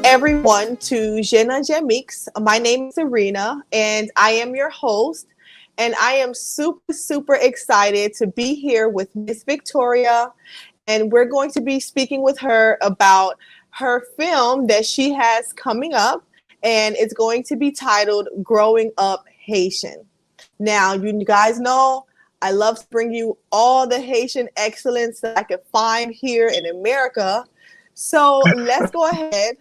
everyone to Jena Jamix. My name is Serena and I am your host. And I am super excited to be here with Miss Victoria. And we're going to be speaking with her about her film that she has coming up. And it's going to be titled Growing Up Haitian. Now, you guys know I love to bring you all the Haitian excellence that I can find here in America. So let's go ahead.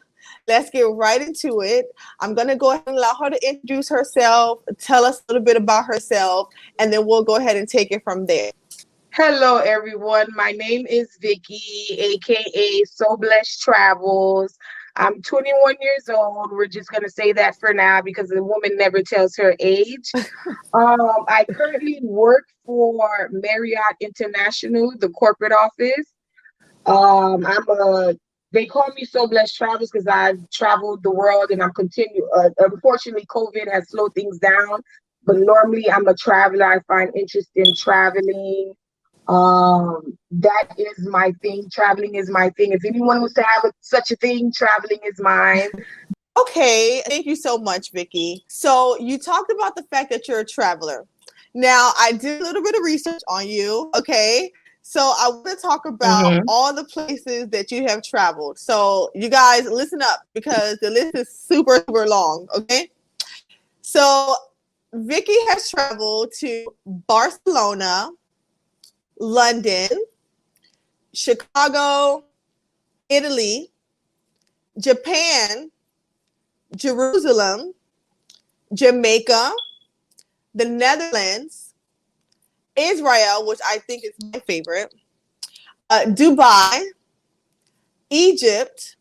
Let's get right into it. I'm going to go ahead and allow her to introduce herself, tell us a little bit about herself, and then we'll go ahead and take it from there. Hello, everyone. My name is Vicky, aka So Blessed Travels. I'm 21 years old. We're just going to say that for now because the woman never tells her age. I currently work for Marriott International, the corporate office. They call me So Blessed Travels because I've traveled the world and I'm unfortunately, COVID has slowed things down. But normally I'm a traveler. I find interest in traveling. That is my thing. Traveling is my thing. If anyone wants to have such a thing, traveling is mine. Okay, thank you so much, Vicky. So you talked about the fact that you're a traveler. Now, I did a little bit of research on you, okay? So I want to talk about all the places that you have traveled. So you guys listen up because the list is super long, okay? So Vicky has traveled to Barcelona, London, Chicago, Italy, Japan, Jerusalem, Jamaica, the Netherlands, Israel, which I think is my favorite, Dubai, Egypt,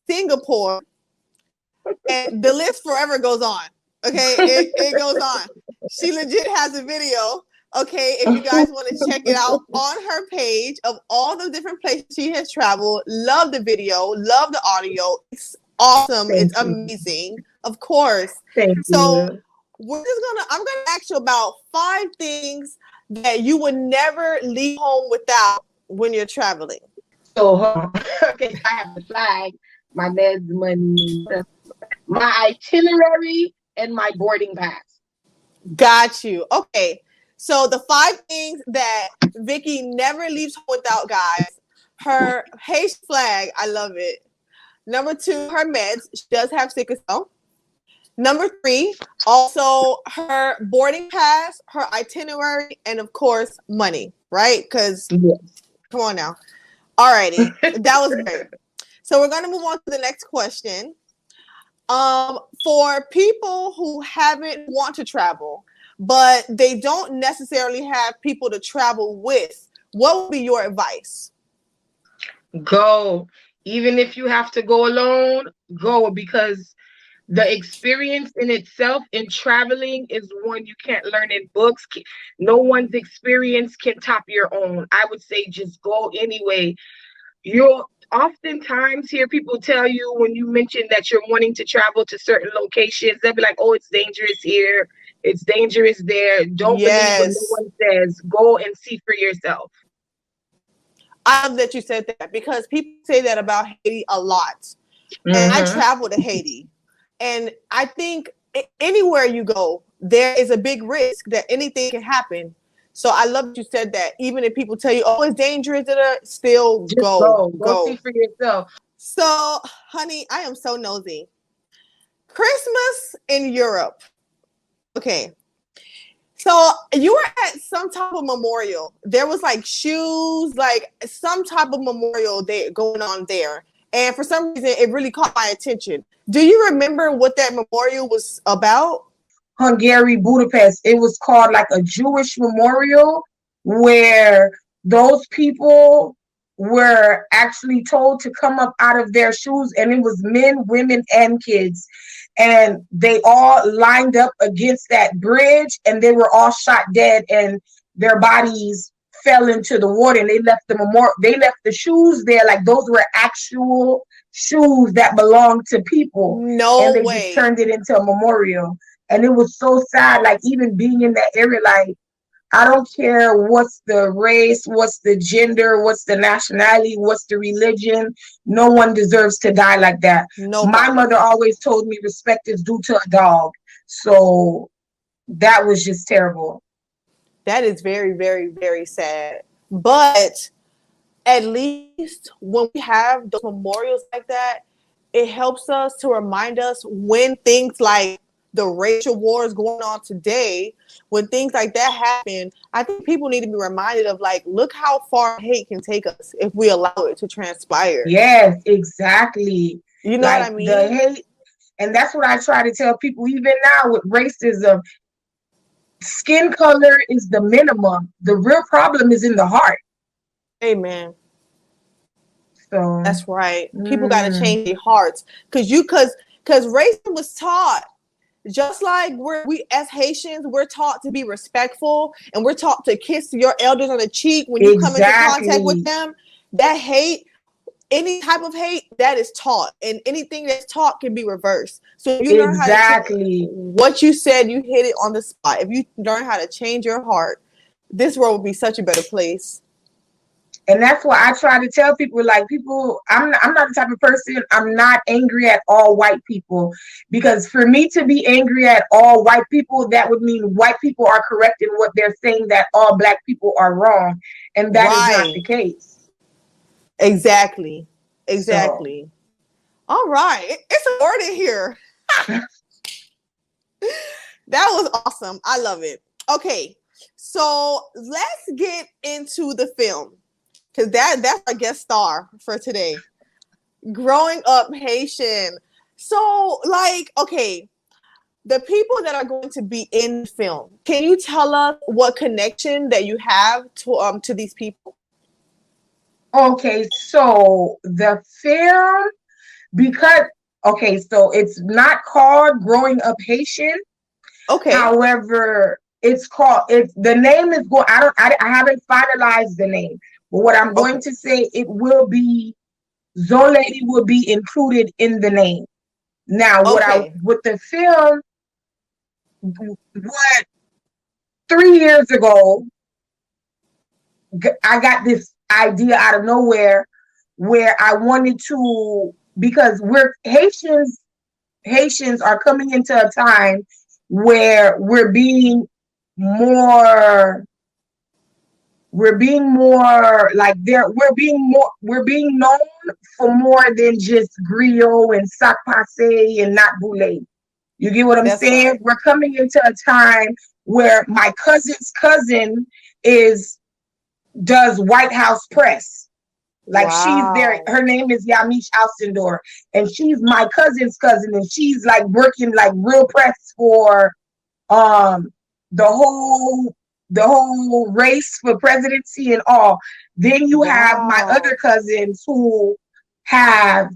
Singapore, and the list forever goes on. Okay, it goes on. She legit has a video. Okay, if you guys want to check it out on her page of all the different places she has traveled, love the video, love the audio. It's awesome. It's amazing. Of course. Thank you. I'm gonna ask you about 5 things that you would never leave home without when you're traveling. So, okay, I have the flag, my meds money, my itinerary, and my boarding pass. Got you. Okay. So the 5 things that Vicky never leaves home without, guys. Her Haitian flag, I love it. Number 2, her meds. She does have sickle cell. Number 3, also her boarding pass, her itinerary, and of course, money, right? Because come on now. Alrighty, that was great. So we're gonna move on to the next question. For people who haven't want to travel, but they don't necessarily have people to travel with, what would be your advice? Go. Even if you have to go alone, go, because the experience in itself in traveling is one you can't learn in books. No one's experience can top your own. I would say just go anyway. You'll oftentimes hear people tell you when you mention that you're wanting to travel to certain locations, they'll be like, oh, it's dangerous here, it's dangerous there. Don't believe what no one says. Go and see for yourself. I love that you said that because people say that about Haiti a lot. And I travel to Haiti. And I think anywhere you go, there is a big risk that anything can happen. So I love that you said that. Even if people tell you, oh, it's dangerous, still just go. Go see for yourself. So, honey, I am so nosy. Christmas in Europe. Okay. So you were at some type of memorial. There was like shoes, like some type of memorial there going on there. And for some reason, it really caught my attention. Do you remember what that memorial was about? Hungary, Budapest. It was called like a Jewish memorial where those people were actually told to come up out of their shoes, and it was men, women, and kids. And they all lined up against that bridge, and they were all shot dead, and their bodies fell into the water, and they left the shoes there. Like those were actual shoes that belonged to people. No and they way. just turned it into a memorial. And it was so sad, like even being in that area, like I don't care what's the race, what's the gender, what's the nationality, what's the religion. No one deserves to die like that. My Nobody. mother always told me respect is due to a dog. So that was just terrible. That is very, very, very sad. But at least when we have those memorials like that, it helps us to remind us when things like the racial wars going on today, when things like that happen, I think people need to be reminded of like, look how far hate can take us if we allow it to transpire. Yes, exactly. You know what Like I the mean? hate, and that's what I try to tell people even now with racism. Skin color is the minimum. The real problem is in the heart. Amen. So, That's right. People got to mm, change their hearts because racism was taught. Just like we as Haitians, we're taught to be respectful and we're taught to kiss your elders on the cheek when you come into contact with exactly, them. That hate, any type of hate, that is taught, and anything that's taught can be reversed. So if you learn how to exactly. what you said, you hit it on the spot. If you learn how to change your heart, this world will be such a better place. And that's why I try to tell people, like, people, I'm not the type of person, I'm not angry at all white people. Because for me to be angry at all white people, that would mean white people are correct in what they're saying, that all black people are wrong. And that is not the Right. case. Exactly. So, Exactly. All right. It's a word in here. That was awesome. I love it. Okay. So let's get into the film. Because that's our guest star for today. Growing up Haitian. So, like, okay, the people that are going to be in the film, can you tell us what connection that you have to these people? okay, so the film, because, okay, so it's not called Growing Up Haitian. Okay. However, it's called, it's the name is going, I haven't finalized the name, but what I'm going Okay. to say, it will be, Zolady will be included in the name. Now, Okay. with the film, what 3 years ago, I got this idea out of nowhere where I wanted to, because Haitians are coming into a time where more we're being more like there we're being known for more than just griot and sac passe and not boule. You get what I'm That's saying? right. We're coming into a time where my cousin's cousin is does White House press. Like she's there, Wow. her name is Yamiche Alcindor, and she's my cousin's cousin, and she's like working like real press for um the whole race for presidency and all. Then you have my other Wow. cousins who have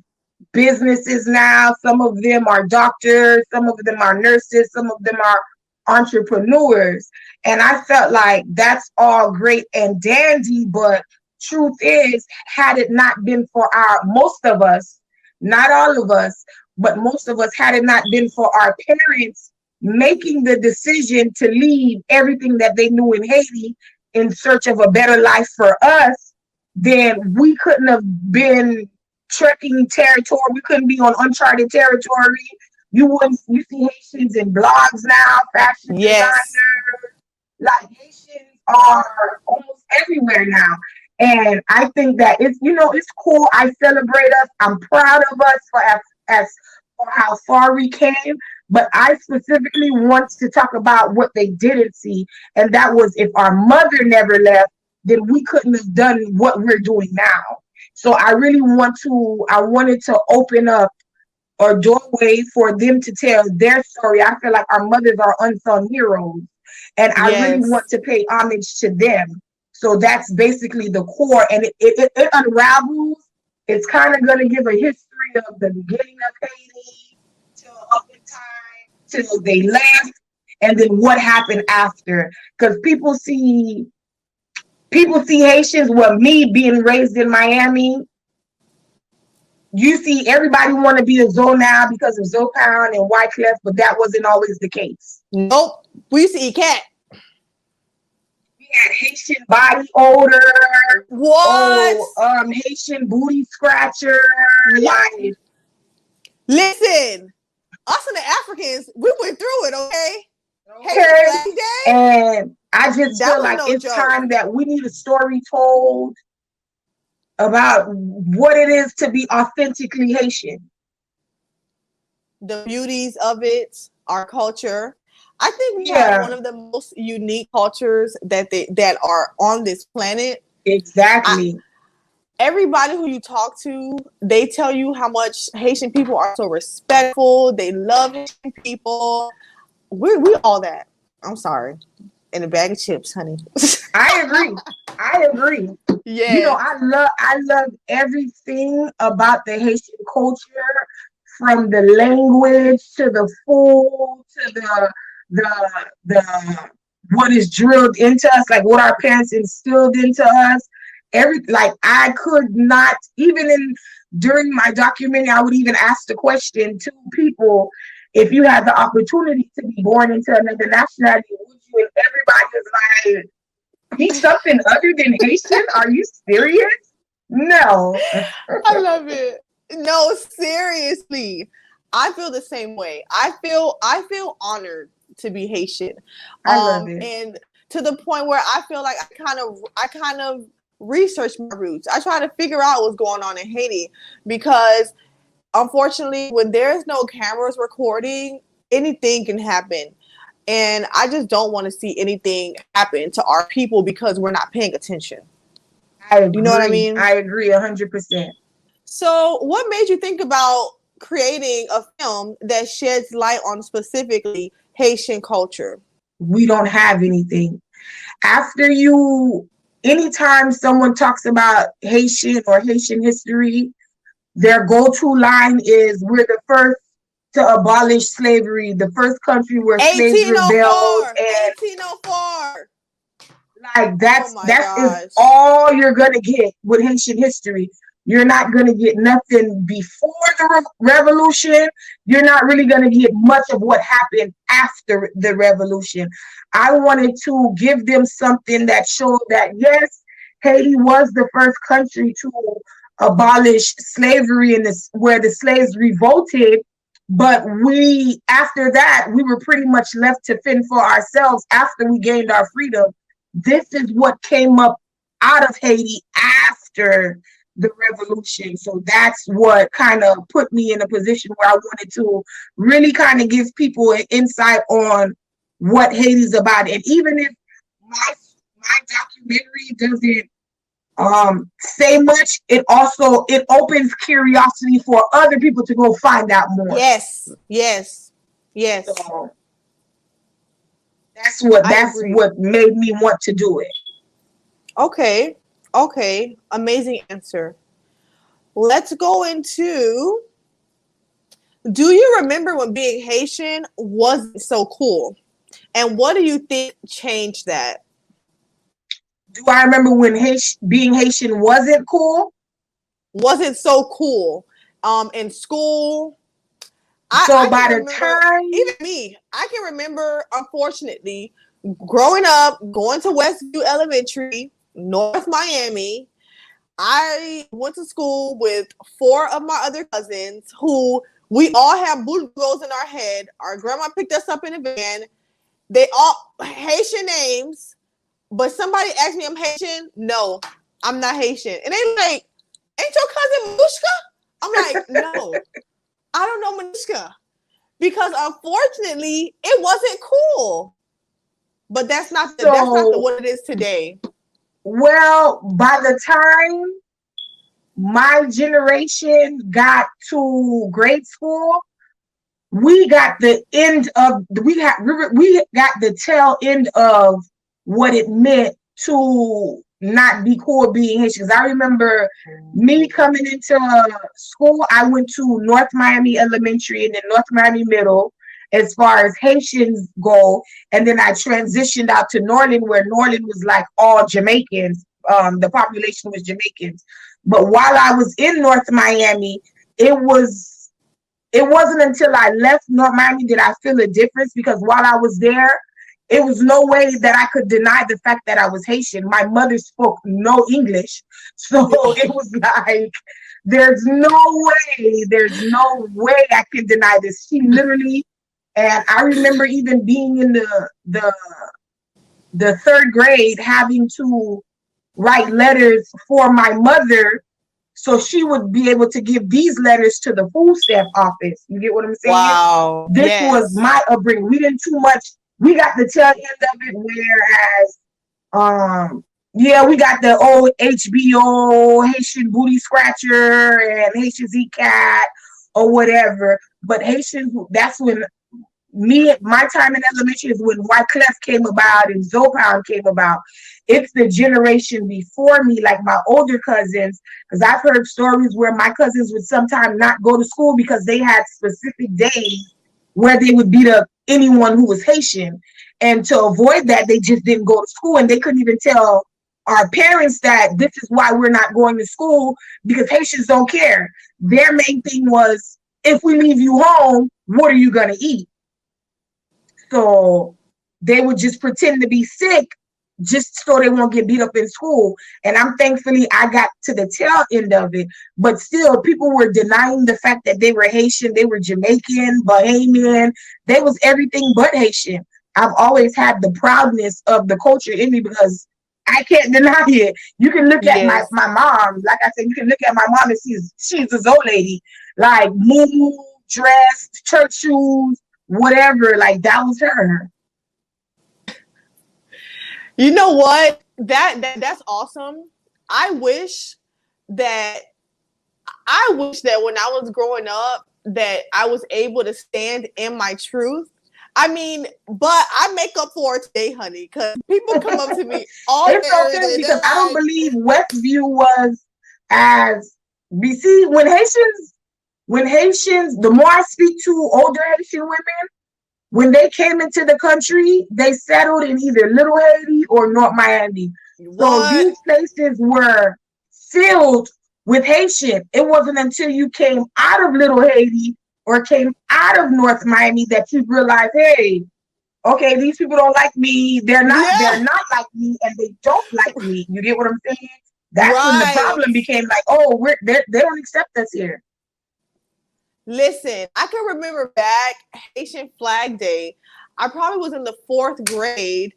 businesses now. Some of them are doctors, some of them are nurses, some of them are entrepreneurs. And I felt like that's all great and dandy, but truth is, had it not been for our, most of us, not all of us, but most of us, had it not been for our parents making the decision to leave everything that they knew in Haiti in search of a better life for us, then we couldn't have been trekking territory. We couldn't be on uncharted territory. You see Haitians in blogs now, fashion Yes. designers. Like Haitians are almost everywhere now. And I think that it's cool. I celebrate us. I'm proud of us as for how far we came. But I specifically want to talk about what they didn't see. And that was, if our mother never left, then we couldn't have done what we're doing now. So I wanted to open up a doorway for them to tell their story. I feel like our mothers are unsung heroes, and I really want Yes. to pay homage to them. So that's basically the core, and it unravels. It's kind of going to give a history of the beginning of Haiti till up in time till they left, and then what happened after. Because people see Haitians. Well, me being raised in Miami, you see everybody want to be a Zoe now because of Zopan and Wyclef, but that wasn't always the case. Nope. We used to eat cat. had Haitian body odor. What? Oh, Haitian booty scratcher. Yeah. Like, Listen, us and the Africans, we went through it, okay? Haitian okay. Flag Day, And I just that feel was like no it's joke. time that we need a story told about what it is to be authentically Haitian. The beauties of it, our culture. I think we have Yeah, one of the most unique cultures that are on this planet. I, exactly. everybody who you talk to, they tell you how much Haitian people are so respectful. They love Haitian people. We all that. I'm sorry. In a bag of chips, honey. I agree. I agree. You know, Yes. I love everything about the Haitian culture, from the language to the food to the what is drilled into us, like what our parents instilled into us. Every like I could not even in during my documentary, I would even ask the question to people, if you had the opportunity to be born into another nationality, would you? And everybody is like, be something other than Haitian? Are you serious? No. I love it. No, seriously. I feel the same way. I feel honored to be Haitian. I love it. And to the point where I feel like I kind of research my roots. I try to figure out what's going on in Haiti because unfortunately when there's no cameras recording, anything can happen. And I just don't want to see anything happen to our people because we're not paying attention. I Do you know what I agree. mean? I agree 100%. So, what made you think about creating a film that sheds light on specifically Haitian culture? We don't have anything. After you, anytime someone talks about Haitian or Haitian history, their go to line is, we're the first to abolish slavery, the first country where slaves rebelled. 1804. And 1804. like Oh that's my that is gosh. all you're gonna get with Haitian history. You're not gonna get nothing before the revolution. You're not really gonna get much of what happened after the revolution. I wanted to give them something that showed that yes, Haiti was the first country to abolish slavery in this where the slaves revolted. But we, after that, we were pretty much left to fend for ourselves after we gained our freedom. This is what came up out of Haiti after the revolution. So that's what kind of put me in a position where I wanted to really kind of give people an insight on what Haiti's about. And even if my documentary doesn't say much, it opens curiosity for other people to go find out more. Yes. Yes. Yes. So that's what I that's agree. what made me want to do it. Okay. Okay. Amazing answer. Let's go into, do you remember when being Haitian wasn't so cool? And what do you think changed that? Do I remember when being Haitian wasn't cool? Wasn't so cool. In school, I So can by the remember, time, even me, I can remember, unfortunately, growing up, going to Westview Elementary, North Miami. I went to school with four of my other cousins who we all have bulgos in our head. Our grandma picked us up in a van. They all Haitian names, but somebody asked me I'm Haitian. No, I'm not Haitian. And they like, ain't your cousin Mushka? I'm like, no, I don't know Mushka. Because unfortunately, it wasn't cool. But that's not the so what it is today. well, by the time my generation got to grade school, we got the end of we got the tail end of what it meant to not be cool being Haitian. Because I remember me coming into school, I went to North Miami Elementary and then North Miami Middle as far as Haitians go, and then I transitioned out to Norland, where Norland was like all Jamaicans. The population was Jamaicans. But while I was in North Miami, it wasn't until I left North Miami did I feel a difference, because while I was there, it was no way that I could deny the fact that I was Haitian. My mother spoke no English. So it was like, there's no way I can deny this. She literally, and I remember even being in the third grade having to write letters for my mother so she would be able to give these letters to the food stamp office. You get what I'm saying? Wow. This was Yes. my upbringing. We didn't too much. We got the tail end of it, whereas, yeah, we got the old HBO Haitian booty scratcher and Haitian Z cat or whatever. But Haitians, that's when my time in elementary is when Wyclef came about and Zopound came about. It's the generation before me, like my older cousins, because I've heard stories where my cousins would sometimes not go to school because they had specific days where they would beat up anyone who was Haitian. And to avoid that, they just didn't go to school, and they couldn't even tell our parents that this is why we're not going to school, because Haitians don't care. Their main thing was, if we leave you home, what are you going to eat? So they would just pretend to be sick just so they won't get beat up in school. And I'm thankfully I got to the tail end of it. But still, people were denying the fact that they were Haitian, they were Jamaican, Bahamian, they was everything but Haitian. I've always had the proudness of the culture in me because I can't deny it. You can look at my Yes. mom, like I said, you can look at my mom and she's this old lady, like moo dress, church shoes, whatever, like that was her. You know what? That's awesome. I wish that I wish that when I was growing up that I was able to stand in my truth. I mean, but I make up for it today, honey, because people come up to me all It's day okay and because they're I don't like, believe Westview was as we see when Haitians, the more I speak to older Haitian women, when they came into the country, they settled in either Little Haiti or North Miami. So what? these places were filled with Haitian. It wasn't until you came out of Little Haiti or came out of North Miami that you realized, hey, okay, these people don't like me. They're Yeah, not like me, and they don't like me. You get what I'm saying? That's when the right. problem became like, oh, they don't accept us here. Listen, I can remember back Haitian Flag Day. I probably was in the fourth grade,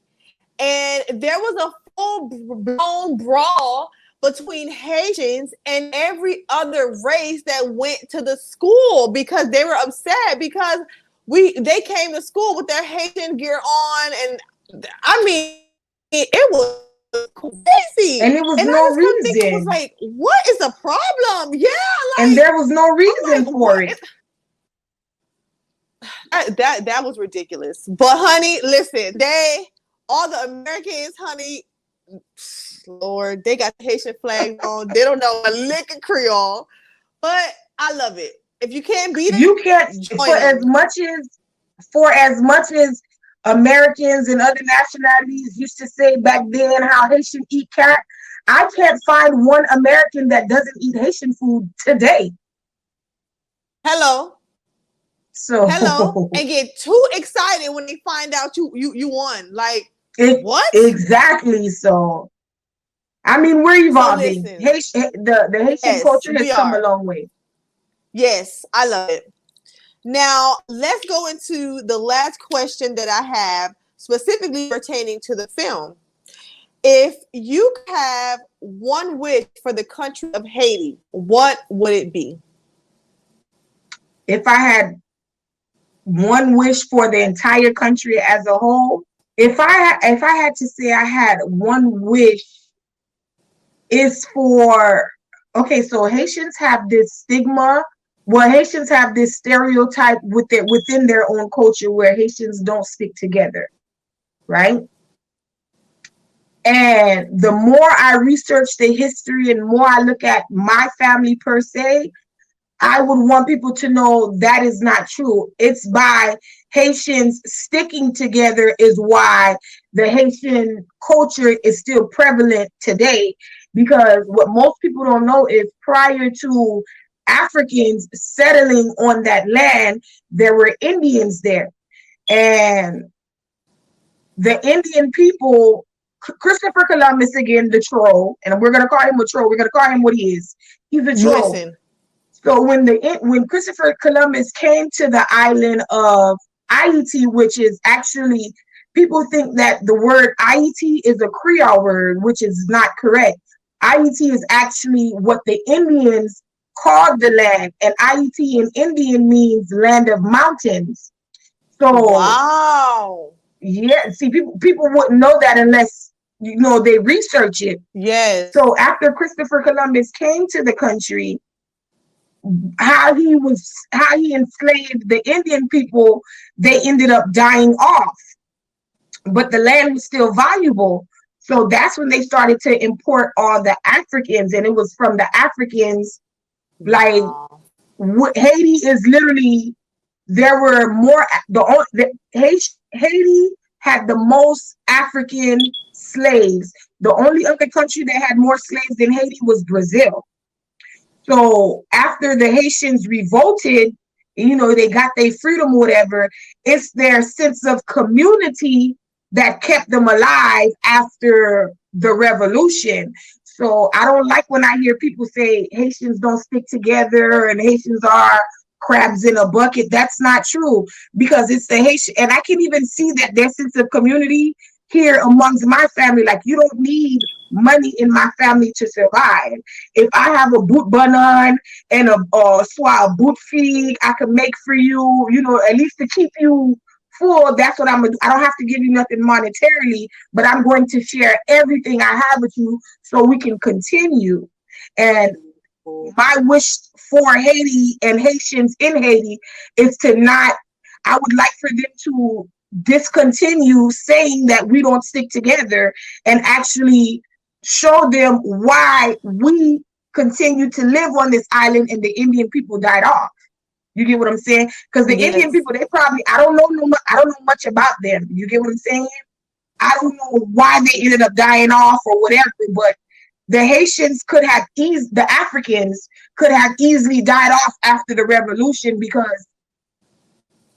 and there was a full blown brawl between Haitians and every other race that went to the school because they were upset because they came to school with their Haitian gear on, and I mean it was crazy. And it was And I no just kept thinking, was reason. like, what is the problem? Yeah, And like there was no I'm reason like, for what it. is that was ridiculous. But honey, listen, all the Americans, honey, Lord, they got the Haitian flag on. They don't know a lick of Creole, but I love it. If you can't beat You can't them, for join as them. much as for as much as Americans and other nationalities used to say back then how Haitian eat cat. I can't find one American that doesn't eat Haitian food today. Hello, hello, So and get too excited when they find out you won. Like what? exactly. So I mean, we're So evolving. listen, The Haitian yes, culture has we come a are. long way. Yes, I love it. Now, let's go into the last question that I have specifically pertaining to the film. If you could have one wish for the country of Haiti, what would it be? If I had one wish for the entire country as a whole, if I had to say I had one wish, is for, okay, so Haitians have this stigma. Well, Haitians have this stereotype within their own culture where Haitians don't stick together, right? And the more I research the history and more I look at my family per se, I would want people to know that is not true. It's by Haitians sticking together is why the Haitian culture is still prevalent today. Because what most people don't know is prior to Africans settling on that land, there were Indians there. And the Indian people, Christopher Columbus, again, the troll, and we're going to call him a troll. We're going to call him what he is. He's a troll. Listen. So when Christopher Columbus came to the island of Haiti, which is actually, people think that the word Haiti is a Creole word, which is not correct. Haiti is actually what the Indians called the land, and Haiti in Indian means land of mountains. So Wow. yeah, see, people wouldn't know that unless they research it. Yes. So after Christopher Columbus came to the country, how he enslaved the Indian people, they ended up dying off, but the land was still valuable. So that's when they started to import all the Africans, and it was from the Africans. Like, Wow. Haiti is literally, there were more, Haiti had the most African slaves. The only other country that had more slaves than Haiti was Brazil. So after the Haitians revolted, they got their freedom or whatever, it's their sense of community that kept them alive after the revolution. So I don't like when I hear people say Haitians don't stick together and Haitians are crabs in a bucket. That's not true, because it's the Haitian, and I can even see that their sense of community here amongst my family. Like, you don't need money in my family to survive. If I have a boot bun on and a boot fig, I can make for you, at least to keep you full. That's what I'm gonna do. I don't have to give you nothing monetarily, but I'm going to share everything I have with you so we can continue. And my wish for Haiti and Haitians in Haiti is to not, I would like for them to discontinue saying that we don't stick together, and actually show them why we continue to live on this island and the Indian people died off. You get what I'm saying? Because the Indian Yes. people, they probably, I don't know much about them. You get what I'm saying? I don't know why they ended up dying off or whatever, but the Haitians could have the Africans could have easily died off after the revolution, because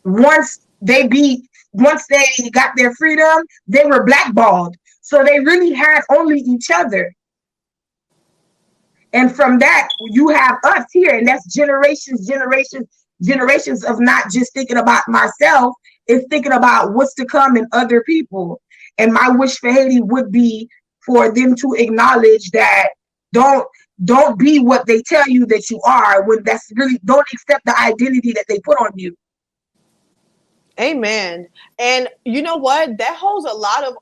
once they got their freedom, they were blackballed. So they really had only each other. And from that, you have us here, and that's generations of not just thinking about myself, it's thinking about what's to come in other people. And my wish for Haiti would be for them to acknowledge that don't be what they tell you that you are, when that's really, don't accept the identity that they put on you. Amen. And you know what? That holds a lot of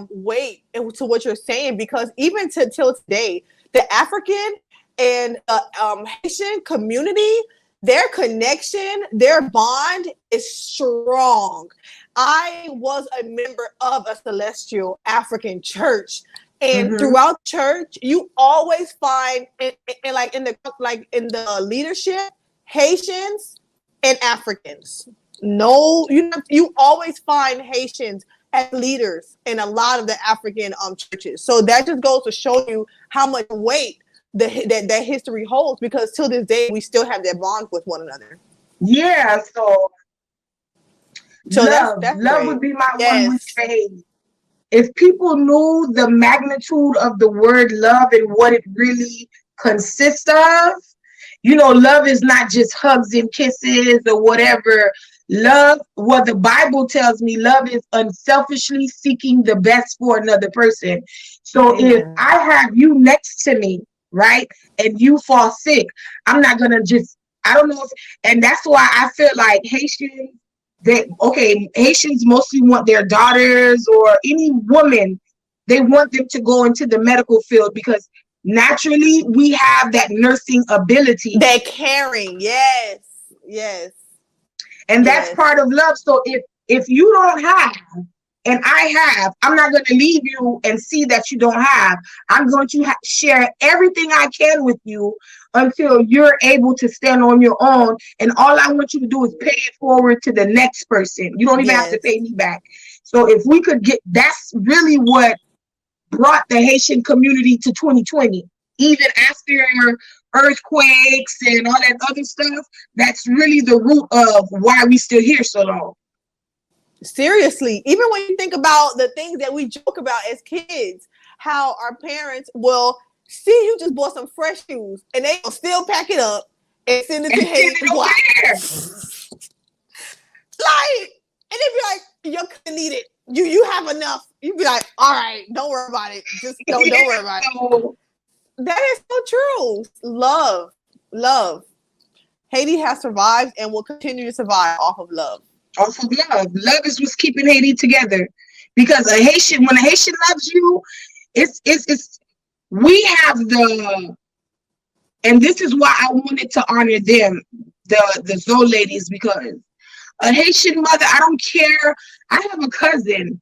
weight to what you're saying, because even till today, the African and Haitian community, their connection, their bond is strong. I was a member of a celestial African church. And Mm-hmm. throughout church, you always find in the leadership, Haitians and Africans. No, you always find Haitians as leaders in a lot of the African churches. So that just goes to show you how much weight that history holds, because till this day we still have that bond with one another. Yeah, so So that's love would great. be my one wish Yes. for Haiti. If people knew the magnitude of the word love and what it really consists of, love is not just hugs and kisses or whatever. Love, what the Bible tells me, love is unselfishly seeking the best for another person. So if Amen. I have you next to me, right, and you fall sick, I'm not gonna just, I don't know if, and that's why I feel like Haitians mostly want their daughters or any woman, they want them to go into the medical field, because naturally we have that nursing ability, That caring. Yes. Yes. and that's Yes. part of love. So if you don't have and I have, I'm not going to leave you and see that you don't have. I'm going to share everything I can with you until you're able to stand on your own. And all I want you to do is pay it forward to the next person. You don't even have to Yes. pay me back. So if we could that's really what brought the Haitian community to 2020. Even after earthquakes and all that other stuff, that's really the root of why we still here so long. Seriously, even when you think about the things that we joke about as kids, how our parents will see you just bought some fresh shoes and they will still pack it up and send it And to send Haiti it to over wash. there. Like, and they'd be like, "You couldn't need it. You have enough." You'd be like, "All right, don't worry about it. Just don't worry about it." So, That is so true. Love, love. Haiti has survived and will continue to survive off of love. also love. Love is what's keeping Haiti together. Because when a Haitian loves you, it's we have and this is why I wanted to honor them, the Zoe ladies, because a Haitian mother, I don't care. I have a cousin.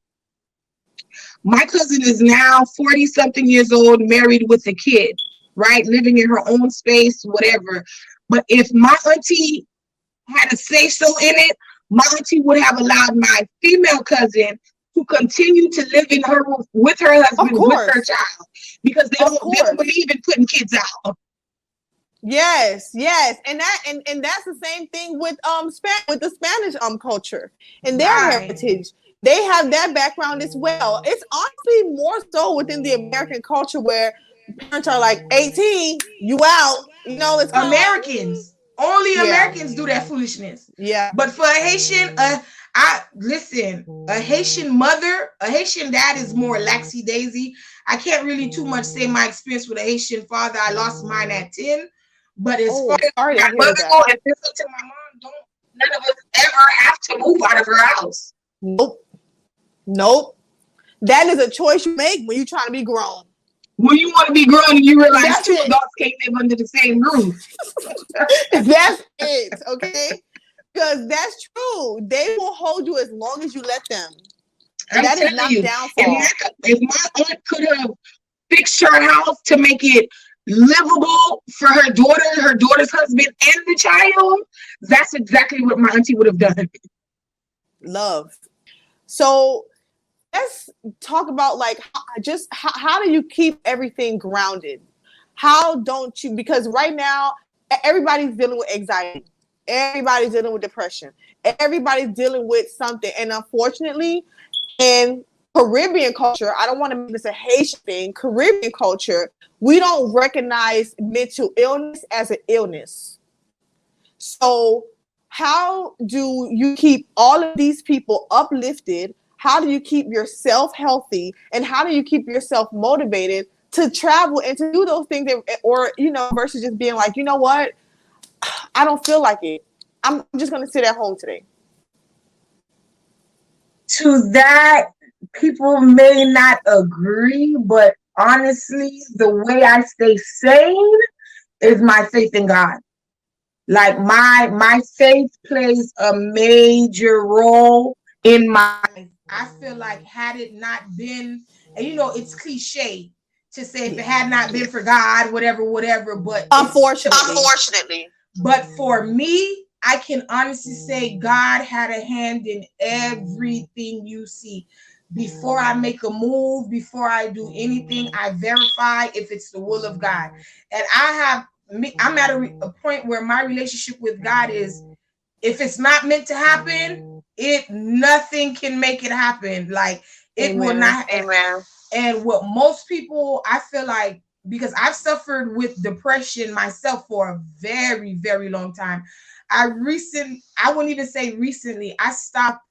My cousin is now 40 something years old, married with a kid, right? Living in her own space, whatever. But if my auntie had a say so in it, my auntie would have allowed my female cousin to continue to live in her roof with her husband, with her child, because they don't believe in putting kids out. Yes, and that's the same thing with with the Spanish culture and their heritage. They have that background as well. It's honestly more so within the American culture where parents are like 18, you out, it's Americans. Only Americans do that foolishness. Yeah. But for a Haitian, a Haitian mother, a Haitian dad is more laxy daisy. I can't really too much say my experience with a Haitian father. I lost mine at 10. But as far as my mother and listen to my mom, none of us ever have to move out of her house. Nope. That is a choice you make when you're trying to be grown. When you want to be grown and you realize two adults can't live under the same roof. That's it, okay? Because that's true. They will hold you as long as you let them. That is not downfall. If my aunt could have fixed her house to make it livable for her daughter's husband, and the child, that's exactly what my auntie would have done. Love. So let's talk about how do you keep everything grounded? How don't you, because right now everybody's dealing with anxiety, everybody's dealing with depression, everybody's dealing with something, and unfortunately in Caribbean culture, I don't want to make this a Haitian thing, Caribbean culture, we don't recognize mental illness as an illness. So how do you keep all of these people uplifted? How do you keep yourself healthy? And how do you keep yourself motivated to travel and to do those things versus just being like, you know what? I don't feel like it. I'm just going to sit at home today. To that, people may not agree, but honestly, the way I stay sane is my faith in God. Like my faith plays a major role in my life. I feel like had it not been, and it's cliche to say if it had not been for God, whatever, but unfortunately. But for me, I can honestly say God had a hand in everything you see. Before I make a move, before I do anything, I verify if it's the will of God. And I'm at a point where my relationship with God is, if it's not meant to happen, nothing can make it happen. Like it will not. Amen. And what most people, I feel like, because I've suffered with depression myself for a very, very long time. I wouldn't even say recently, I stopped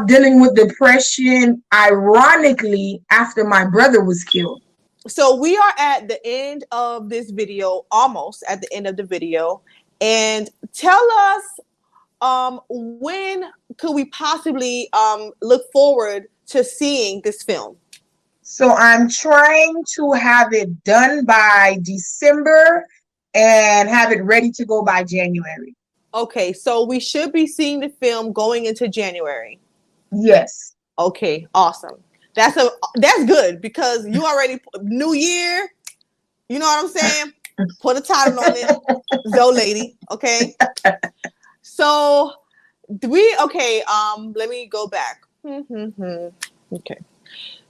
dealing with depression, ironically, after my brother was killed. So we are at the end of this video, almost at the end of the video. And tell us, when could we possibly look forward to seeing this film? So I'm trying to have it done by December and have it ready to go by January. Okay, so we should be seeing the film going into January. Yes. Okay, awesome. That's good, because you already, new year, you know what I'm saying? Put a title on it, Zoe lady. Okay. So let me go back. Okay.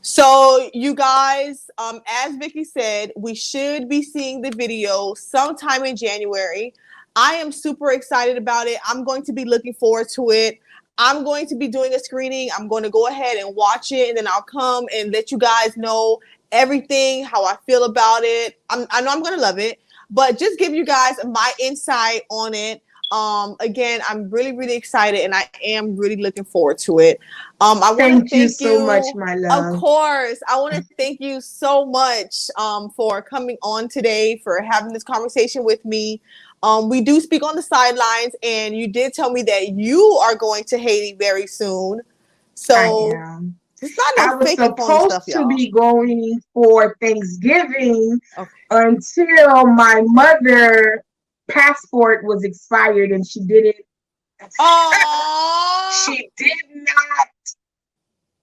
So you guys, as Vicky said, we should be seeing the video sometime in January. I am super excited about it. I'm going to be looking forward to it. I'm going to be doing a screening. I'm going to go ahead and watch it, and then I'll come and let you guys know everything, how I feel about it. I know I'm going to love it, but just give you guys my insight on it. Again, I'm really, really excited, and I am really looking forward to it. I want to Thank you thank so much, you. my Of love. course, I want to thank you so much for coming on today, for having this conversation with me. We do speak on the sidelines, and you did tell me that you are going to Haiti very soon. I So am. it's not no I was fake and phony stuff, supposed to y'all. be going for Thanksgiving Okay. until my mother passport was expired and she didn't Oh, she did not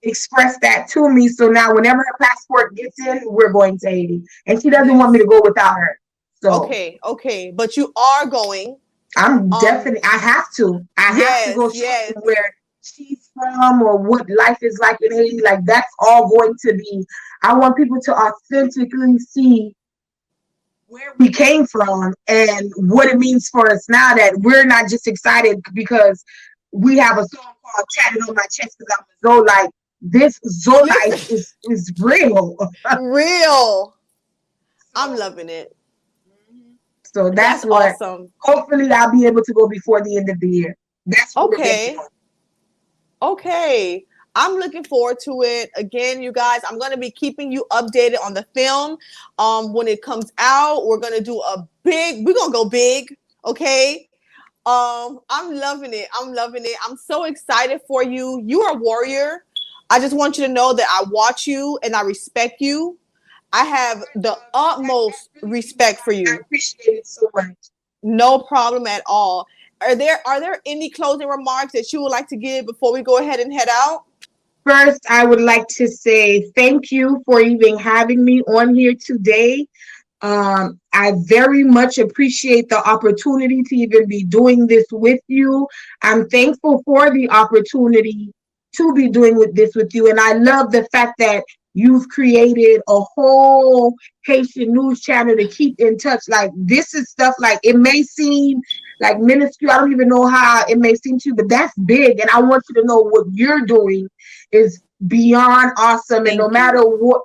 express that to me. So now whenever her passport gets in, we're going to Haiti. And she doesn't want me yes. to go without her. So Okay, okay. But you are going. I'm Um, definitely I have to. I have to yes, go show yes. them where she's from or what life is like in Haiti. Like that's all going to be. I want people to authentically see where we came from and what it means for us now, that we're not just excited because we have a song called Tatted on My Chest because I'm a Zoe. Like this Zoe life Listen, is real. real. I'm So loving it. so that's That's what awesome. hopefully I'll be able to go before the end of the year. That's what we're banking Okay. on. Okay. I'm looking forward to it. Again, you guys, I'm going to be keeping you updated on the film. When it comes out, we're going to do we're going to go big. Okay. I'm loving it. I'm loving it. I'm so excited for you. You are a warrior. I just want you to know that I watch you and I respect you. I have the That utmost really means a respect for lot. I you. appreciate it so much. No problem at all. Are there any closing remarks that you would like to give before we go ahead and head out? First, I would like to say thank you for even having me on here today. I very much appreciate the opportunity to even be doing this with you. I'm thankful for the opportunity to be doing this with you. And I love the fact that you've created a whole Haitian news channel to keep in touch. Like this is stuff like it may seem like minuscule. I don't even know how it may seem to you, but that's big. And I want you to know what you're doing is beyond awesome. And no Thank matter you. what,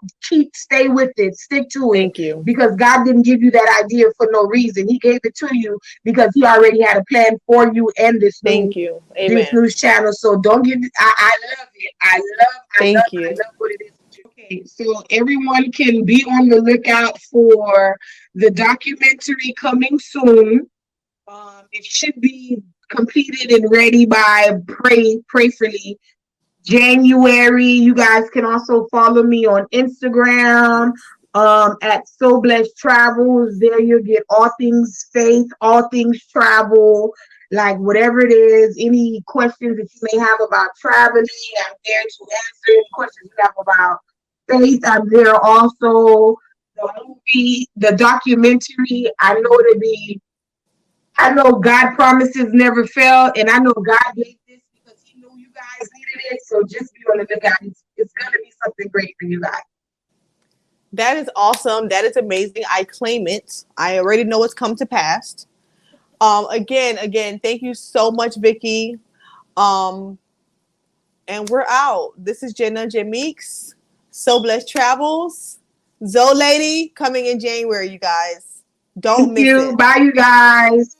stay with it, stick to it Thank you. because God didn't give you that idea for no reason. He gave it to you because He already had a plan for you and Thank you. this Amen. news channel. So don't give it. I love it. Thank you. I love what it is. Okay, so everyone can be on the lookout for the documentary coming soon. It should be completed and ready by prayfully January. You guys can also follow me on Instagram Yes. at So Blessed Travels. There you'll get all things faith, all things travel, like whatever it is, any questions that you may have about traveling, I'm there to answer any questions you have about faith. I'm there also. The movie, the documentary, I know God promises never fail, and I know God gave this because He knew you guys needed it. So just be on the lookout. It's going to be something great for you guys. That is awesome. That is amazing. I claim it. I already know it's come to pass. Again, thank you so much, Vicky. Um, and we're out. This is Jenna Jamix, So Blessed Travels. Zoe Lady coming in January, you guys. Don't Thank miss you. it. Bye, you guys.